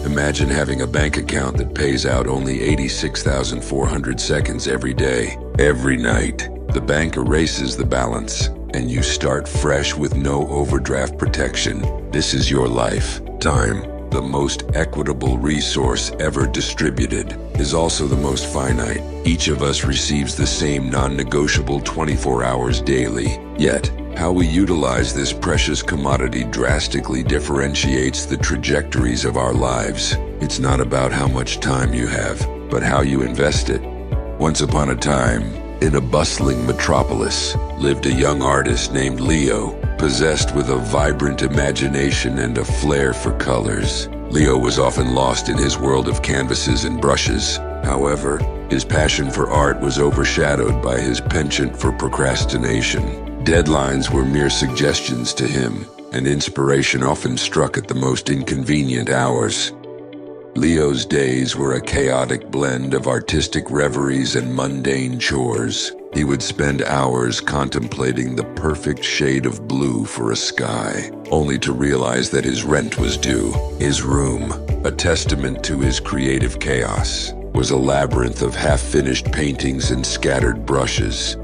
Imagine having a bank account that pays out only 86,400 seconds every day. Every night, the bank erases the balance, and you start fresh with no overdraft protection. This is your life. Time, the most equitable resource ever distributed, is also the most finite. Each of us receives the same non-negotiable 24 hours daily. Yet, how we utilize this precious commodity drastically differentiates the trajectories of our lives. It's not about how much time you have, but how you invest it. Once upon a time, in a bustling metropolis, lived a young artist named Leo, possessed with a vibrant imagination and a flair for colors. Leo was often lost in his world of canvases and brushes. However, his passion for art was overshadowed by his penchant for procrastination. Deadlines were mere suggestions to him, and inspiration often struck at the most inconvenient hours. Leo's days were a chaotic blend of artistic reveries and mundane chores. He would spend hours contemplating the perfect shade of blue for a sky, only to realize that his rent was due. His room, a testament to his creative chaos, was a labyrinth of half-finished paintings and scattered brushes.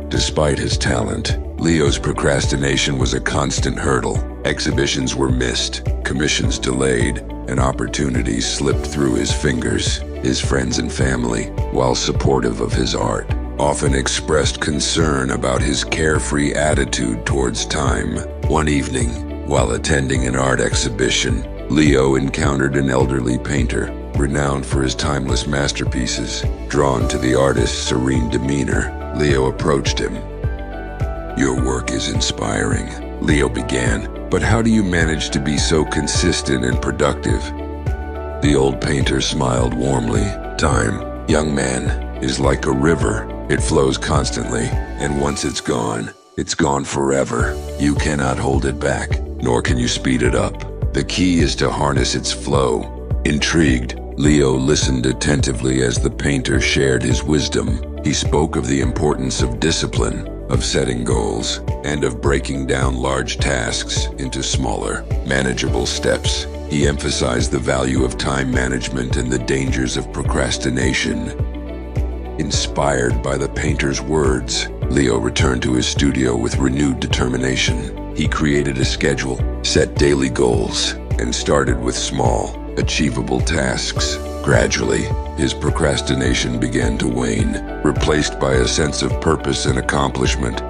Despite his talent, Leo's procrastination was a constant hurdle. Exhibitions were missed, commissions delayed, and opportunities slipped through his fingers. His friends and family, while supportive of his art, often expressed concern about his carefree attitude towards time. One evening, while attending an art exhibition, Leo encountered an elderly painter, renowned for his timeless masterpieces. Drawn to the artist's serene demeanor, Leo approached him. "Your work is inspiring," Leo began, "but how do you manage to be so consistent and productive?" The old painter smiled warmly. "Time, young man, is like a river. It flows constantly, and once it's gone forever. You cannot hold it back, nor can you speed it up. The key is to harness its flow." Intrigued, Leo listened attentively as the painter shared his wisdom. He spoke of the importance of discipline, of setting goals, and of breaking down large tasks into smaller, manageable steps. He emphasized the value of time management and the dangers of procrastination. Inspired by the painter's words, Leo returned to his studio with renewed determination. He created a schedule, set daily goals, and started with small, achievable tasks. Gradually, his procrastination began to wane, replaced by a sense of purpose and accomplishment.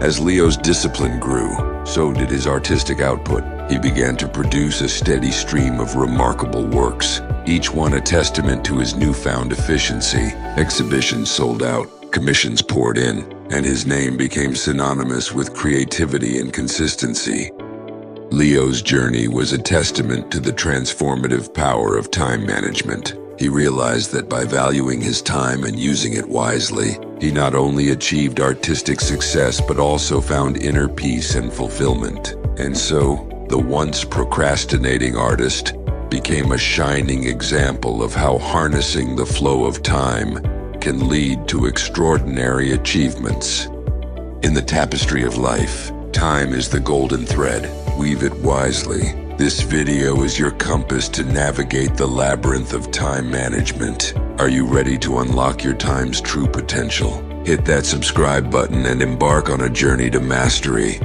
As Leo's discipline grew, so did his artistic output. He began to produce a steady stream of remarkable works, each one a testament to his newfound efficiency. Exhibitions sold out, commissions poured in, and his name became synonymous with creativity and consistency. Leo's journey was a testament to the transformative power of time management. He realized that by valuing his time and using it wisely, he not only achieved artistic success but also found inner peace and fulfillment. And so, the once procrastinating artist became a shining example of how harnessing the flow of time can lead to extraordinary achievements. In the tapestry of life, time is the golden thread. Weave it wisely. This video is your compass to navigate the labyrinth of time management. Are you ready to unlock your time's true potential? Hit that subscribe button and embark on a journey to mastery.